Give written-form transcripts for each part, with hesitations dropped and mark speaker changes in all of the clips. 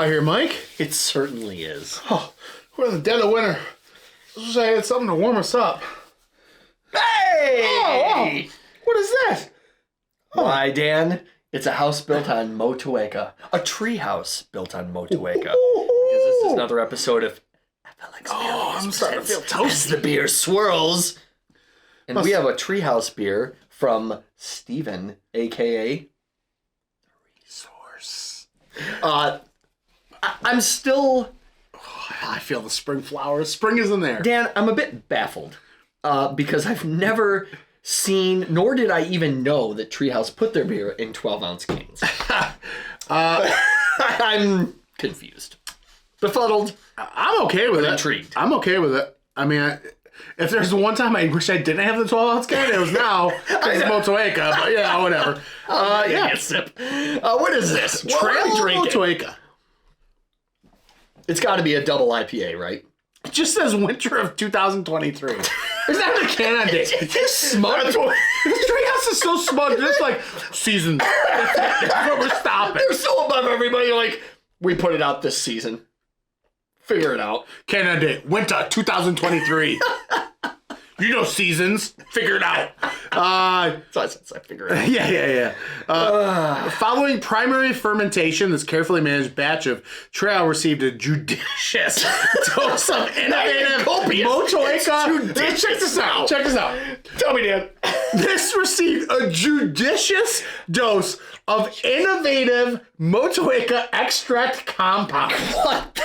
Speaker 1: out here, Mike.
Speaker 2: It certainly is.
Speaker 1: Oh, we're in the dead of winter. Let's say it's something to warm us up.
Speaker 2: Hey!
Speaker 1: Oh, what is that?
Speaker 2: Why, Dan? It's a house built on Motueka. A tree house built on Motueka. Because this is another episode of FLX.
Speaker 1: Oh, I'm starting to feel
Speaker 2: As
Speaker 1: toasty.
Speaker 2: the beer swirls. And we have a treehouse beer from Steven, a.k.a.
Speaker 1: Resource.
Speaker 2: I'm still...
Speaker 1: I feel the spring flowers. Spring is in there.
Speaker 2: Dan, I'm a bit baffled. Because I've never seen, nor did I even know that Treehouse put their beer in 12-ounce cans. I'm confused. Befuddled.
Speaker 1: I'm okay with it.
Speaker 2: Intrigued.
Speaker 1: I'm okay with it. I mean, if there's one time I wish I didn't have the 12-ounce can, it was now. Because it's Motueka, but yeah, whatever.
Speaker 2: Yeah. Sip. What is this?
Speaker 1: Trail
Speaker 2: drinking?
Speaker 1: Motueka.
Speaker 2: It's got to be a double IPA, right?
Speaker 1: It just says winter of 2023. There's not a can on it.
Speaker 2: It's just smart.
Speaker 1: This treehouse is so smug. Just like, season. That's where we're stopping.
Speaker 2: They're so above everybody. Like, we put it out this season. Figure it out.
Speaker 1: Can on date. Winter 2023. You know seasons. Figure it out.
Speaker 2: So I figure it out.
Speaker 1: Yeah. Following primary fermentation, this carefully managed batch of Trail received a judicious dose of innovative Motueka. Check this out.
Speaker 2: Tell me, Dan.
Speaker 1: This received a judicious dose of innovative Motueka extract compound.
Speaker 2: What?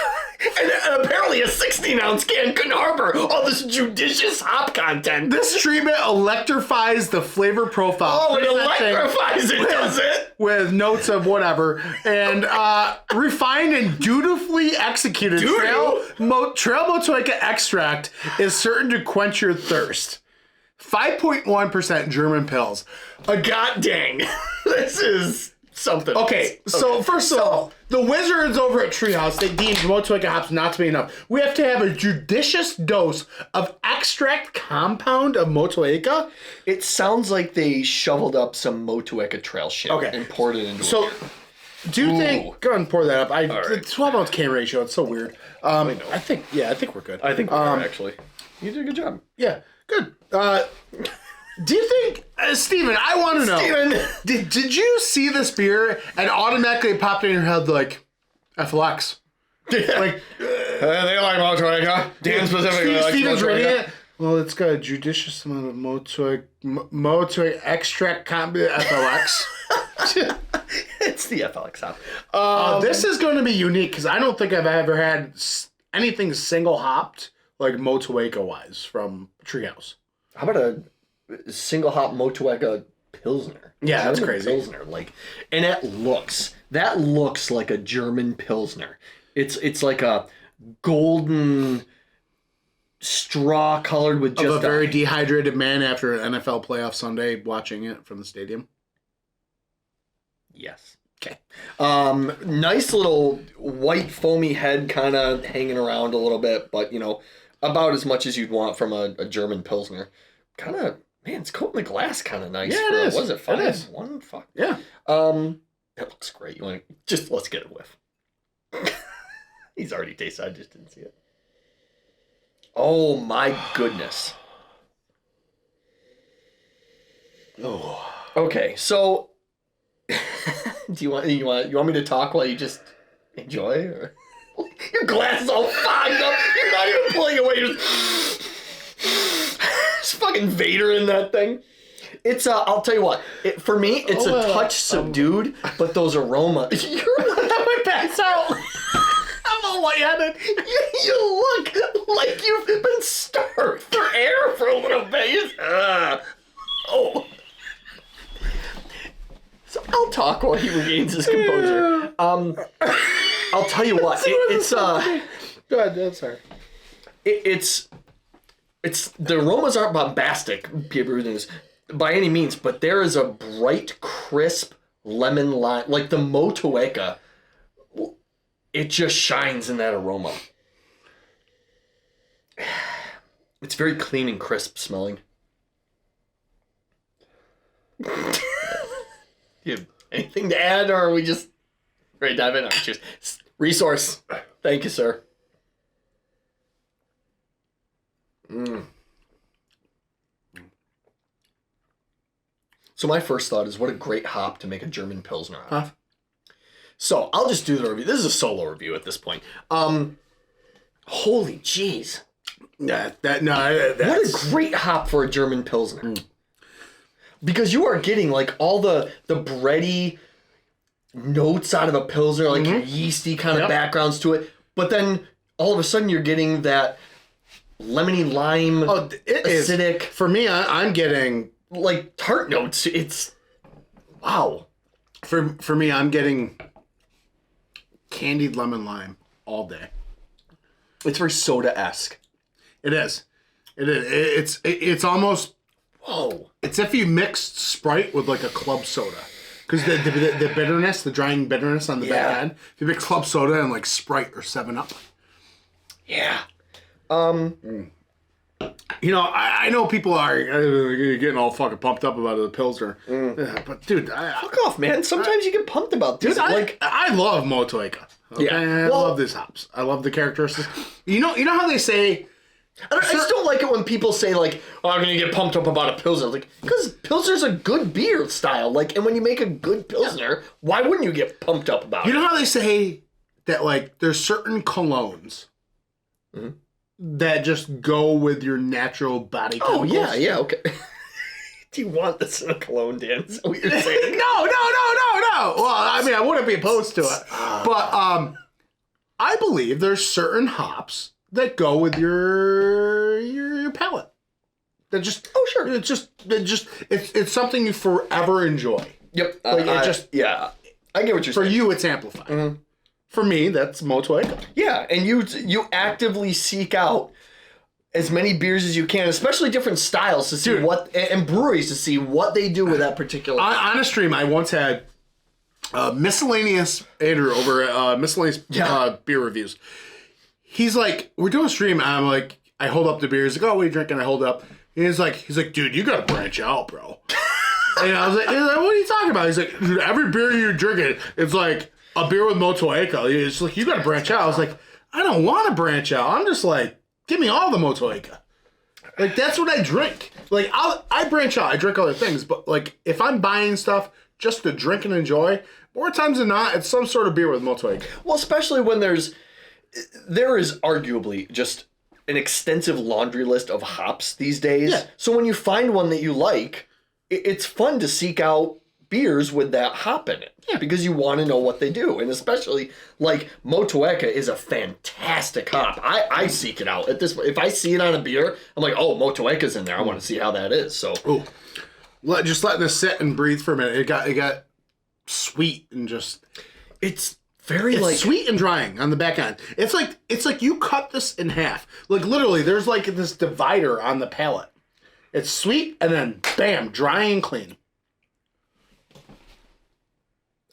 Speaker 2: And apparently a 16-ounce can couldn't harbor all this judicious hop content.
Speaker 1: This treatment electrifies the flavor profile.
Speaker 2: Oh, it electrifies it, does it?
Speaker 1: With notes of whatever. And refined and dutifully executed Trail Motueka Extract is certain to quench your thirst. 5.1% German pills.
Speaker 2: God dang. This is something.
Speaker 1: Okay, so first of all, the wizards over at Treehouse, they deemed Motueka hops not to be enough. We have to have a judicious dose of extract compound of Motueka.
Speaker 2: It sounds like they shoveled up some Motueka trail shit and poured it into
Speaker 1: So, do you think... Go ahead and pour that up. The
Speaker 2: right.
Speaker 1: 12-ounce can ratio, it's so weird. I think we're good.
Speaker 2: I think we are, actually. You did a good job.
Speaker 1: Yeah, good. Do you think, Steven, I want to know, did you see this beer and automatically popped in your head like, FLX? Like,
Speaker 2: they like Motueka. Dan specifically likes
Speaker 1: Steven's reading
Speaker 2: Motueka.
Speaker 1: it. Well, it's got a judicious amount of Motueka extract FLX.
Speaker 2: It's the FLX hop.
Speaker 1: This is going to be unique because I don't think I've ever had anything single hopped like Motueka wise from Treehouse.
Speaker 2: How about a single hop Motueka Pilsner?
Speaker 1: Yeah, that's crazy.
Speaker 2: Pilsner, and that looks like a German Pilsner. It's like a golden straw colored with just
Speaker 1: a very dehydrated man after an NFL playoff Sunday watching it from the stadium.
Speaker 2: Yes. Okay. Nice little white foamy head kind of hanging around a little bit, but about as much as you'd want from a German Pilsner. Kind of, man, it's coating the glass kind of nice.
Speaker 1: Yeah, it is.
Speaker 2: Was it 5?
Speaker 1: It is.
Speaker 2: 1? Fuck.
Speaker 1: Yeah.
Speaker 2: That looks great. Let's get a whiff. He's already tasted. I just didn't see it. Oh my goodness.
Speaker 1: Oh.
Speaker 2: Okay, so do you want me to talk while you just enjoy? Or? Your glass is all fogged up. You're not even pulling away. You're just fucking Vader in that thing. It's I'll tell you what. For me, it's a touch subdued, but those aromas. You're gonna pass out. I'm all lightheaded. You look like you've been starved for air for a little bit. Oh. So I'll talk while he regains his composure. I'll tell you what. It's
Speaker 1: Go ahead, that's her.
Speaker 2: It's the aromas aren't bombastic, Pierre, by any means, but there is a bright, crisp lemon lime, like the Motueka. It just shines in that aroma. It's very clean and crisp smelling. You have anything to add, or are we just ready to dive in? Cheers. Resource. Thank you, sir. So my first thought is, what a great hop to make a German Pilsner out of. So I'll just do the review. This is a solo review at this point. Holy jeez.
Speaker 1: What
Speaker 2: a great hop for a German Pilsner. Because you are getting like all the bready notes out of a Pilsner, like yeasty kind of backgrounds to it. But then all of a sudden you're getting that lemony lime, acidic.
Speaker 1: For me, I'm getting
Speaker 2: like tart notes. It's wow.
Speaker 1: For me, I'm getting candied lemon lime all day.
Speaker 2: It's very soda-esque.
Speaker 1: It is. It is. It's almost.
Speaker 2: Whoa.
Speaker 1: It's if you mixed Sprite with like a club soda. Because the bitterness, the drying bitterness on the back end. If you mix club soda and like Sprite or 7-Up.
Speaker 2: Yeah.
Speaker 1: You know, I know people are getting all fucking pumped up about the Pilsner. But dude,
Speaker 2: fuck off, man. Sometimes you get pumped about this.
Speaker 1: Dude, I love Motueka. Okay?
Speaker 2: Yeah.
Speaker 1: I love these hops. I love the characteristics. You know how they say...
Speaker 2: I just don't like it when people say, like, oh, I'm going to get pumped up about a Pilsner. Like, because Pilsner's a good beer style. Like, and when you make a good Pilsner, why wouldn't you get pumped up about it?
Speaker 1: You know how they say that, like, there's certain colognes that just go with your natural body chemicals?
Speaker 2: Oh, yeah, okay. Do you want this in a cologne, Dan? Is that what you're saying?
Speaker 1: No. Well, I mean, I wouldn't be opposed to it. But I believe there's certain hops that go with your palate. That just it's something you forever enjoy.
Speaker 2: Yep.
Speaker 1: Like
Speaker 2: I get what you're saying.
Speaker 1: For you, it's amplified. For me, that's Motueka.
Speaker 2: Yeah, and you actively seek out as many beers as you can, especially different styles to see and breweries to see what they do with that particular.
Speaker 1: On a stream, I once had miscellaneous Andrew over at miscellaneous beer reviews. He's like, we're doing a stream. And I'm like, I hold up the beer. He's like, oh, what are you drinking? I hold up. And he's like, dude, you gotta branch out, bro. And I was like, what are you talking about? He's like, dude, every beer you're drinking, it's like a beer with Motueka. It's like, you gotta branch out. I was like, I don't want to branch out. I'm just like, give me all the Motueka. Like, that's what I drink. Like, I branch out. I drink other things. But, like, if I'm buying stuff just to drink and enjoy, more times than not, it's some sort of beer with Motueka.
Speaker 2: Well, especially when there is arguably just an extensive laundry list of hops these days. Yeah. So when you find one that you like, it's fun to seek out beers with that hop in it. Yeah. Because you want to know what they do. And especially, like, Motueka is a fantastic hop. I seek it out. If I see it on a beer, I'm like, oh, Motueka's in there. I want to see how that is. So,
Speaker 1: just letting this sit and breathe for a minute. It got sweet and just...
Speaker 2: It's very
Speaker 1: sweet and drying on the back end. It's like you cut this in half. Like, literally, there's like this divider on the palate. It's sweet and then bam, dry and clean.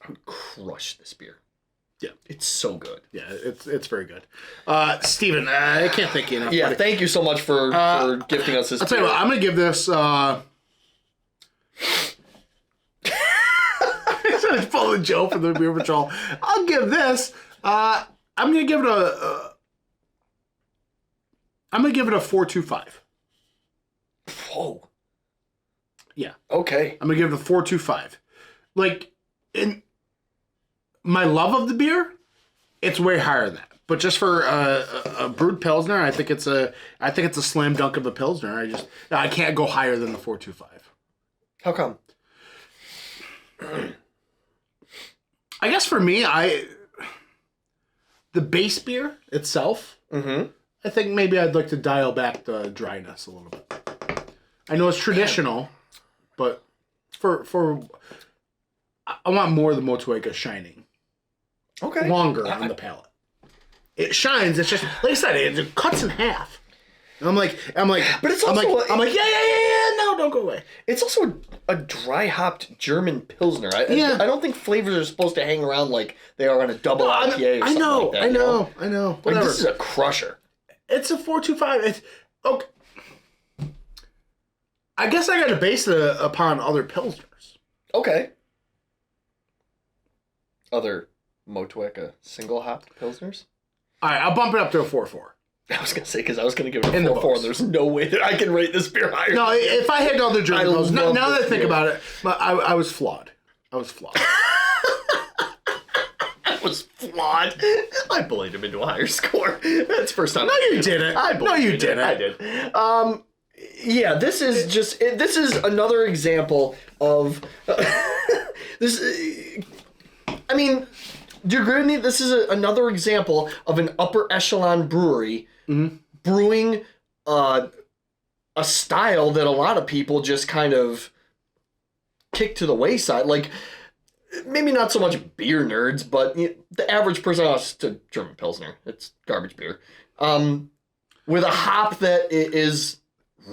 Speaker 2: I would crush this beer.
Speaker 1: Yeah,
Speaker 2: it's so good.
Speaker 1: Yeah, it's very good. Steven, I can't thank you enough.
Speaker 2: Yeah, buddy. Thank you so much for gifting us this.
Speaker 1: I'll tell you what, I'm gonna give this. It's full of Joe from the Beer Patrol. I'll give this. I'm gonna give it a 4.25.
Speaker 2: Whoa.
Speaker 1: Yeah.
Speaker 2: Okay.
Speaker 1: I'm gonna give it a 4.25. Like, in my love of the beer, it's way higher than that. But just for a brewed Pilsner, I think it's a slam dunk of a Pilsner. I can't go higher than the 4.25.
Speaker 2: How come?
Speaker 1: I guess for me, the base beer itself, I think maybe I'd like to dial back the dryness a little bit. I know it's traditional, but for I want more of the Motueka shining.
Speaker 2: Okay.
Speaker 1: Longer on the palate. It shines. It's just, like I said, it cuts in half. And I'm like,
Speaker 2: but it's also
Speaker 1: yeah. No, don't go away.
Speaker 2: It's also a dry hopped German Pilsner. I don't think flavors are supposed to hang around like they are on a double IPA or something like that.
Speaker 1: I know. Whatever.
Speaker 2: Like, this is a crusher.
Speaker 1: It's a 4.25. It's okay. I guess I got to base it upon other Pilsners.
Speaker 2: Okay. Other Motueka single hopped Pilsners.
Speaker 1: All right, I'll bump it up to a 4.4.
Speaker 2: I was going to say, because I was going to give it a
Speaker 1: In the
Speaker 2: 4.4.
Speaker 1: books.
Speaker 2: There's no way that I can rate this beer higher.
Speaker 1: No, if I had other German pills, now that I
Speaker 2: this
Speaker 1: think
Speaker 2: beer.
Speaker 1: about it, I was flawed. I was flawed.
Speaker 2: That was flawed. I bullied him into a higher score. That's the first time.
Speaker 1: No, you didn't. No, you didn't.
Speaker 2: I did. Yeah, this is just this is another example of this. I mean, do you agree with me? This is another example of an upper echelon brewery brewing a style that a lot of people just kind of kick to the wayside. Like, maybe not so much beer nerds, but the average person, oh, it's a German Pilsner. It's garbage beer. With a hop that is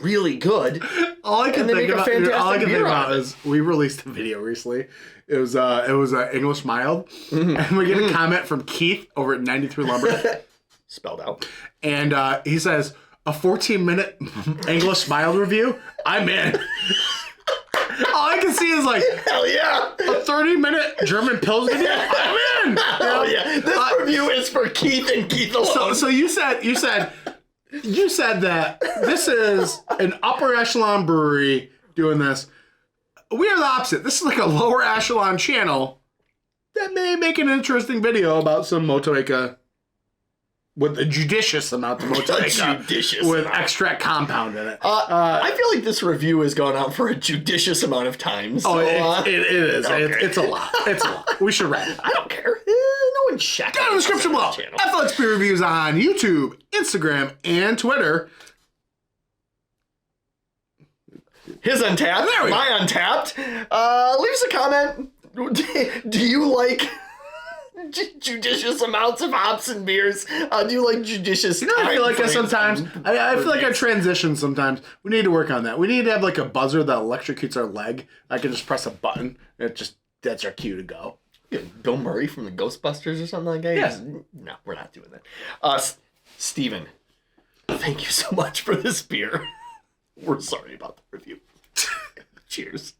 Speaker 2: really good.
Speaker 1: All I can
Speaker 2: And they
Speaker 1: think
Speaker 2: make a
Speaker 1: about,
Speaker 2: fantastic
Speaker 1: all I can
Speaker 2: beer
Speaker 1: think
Speaker 2: out
Speaker 1: about
Speaker 2: of it.
Speaker 1: is we released a video recently. It was English mild, and we get a comment from Keith over at 93 Lumber,
Speaker 2: Spelled out.
Speaker 1: and he says a 14-minute English mild review. I'm in. All I can see is like
Speaker 2: Hell yeah!
Speaker 1: a 30-minute German Pils video. I'm in.
Speaker 2: Hell yeah! This review is for Keith and Keith alone.
Speaker 1: So you said that this is an upper echelon brewery doing this. We are the opposite. This is like a lower echelon channel that may make an interesting video about some Motueka with a judicious amount of Motueka
Speaker 2: Judicious
Speaker 1: with
Speaker 2: amount.
Speaker 1: extract compound in it.
Speaker 2: I feel like this review has gone out for a judicious amount of time. So,
Speaker 1: it is.
Speaker 2: okay.
Speaker 1: It's a lot. It's a lot. We should wrap it.
Speaker 2: I don't care. No one's checking.
Speaker 1: Go to the description below. FLX Beer Reviews on YouTube, Instagram, and Twitter.
Speaker 2: His Untappd.
Speaker 1: There we go.
Speaker 2: My Untappd. Leave us a comment. Do you like judicious amounts of hops and beers? Do you like judicious?
Speaker 1: You know, I feel like
Speaker 2: time
Speaker 1: sometimes
Speaker 2: frames
Speaker 1: I feel like I
Speaker 2: reviews?
Speaker 1: transition sometimes. We need to work on that. We need to have like a buzzer that electrocutes our leg. I can just press a button and that's our cue to go.
Speaker 2: Bill Murray from the Ghostbusters or something like that?
Speaker 1: Yeah.
Speaker 2: No, we're not doing that. Steven, thank you so much for this beer. We're sorry about the review. Cheers.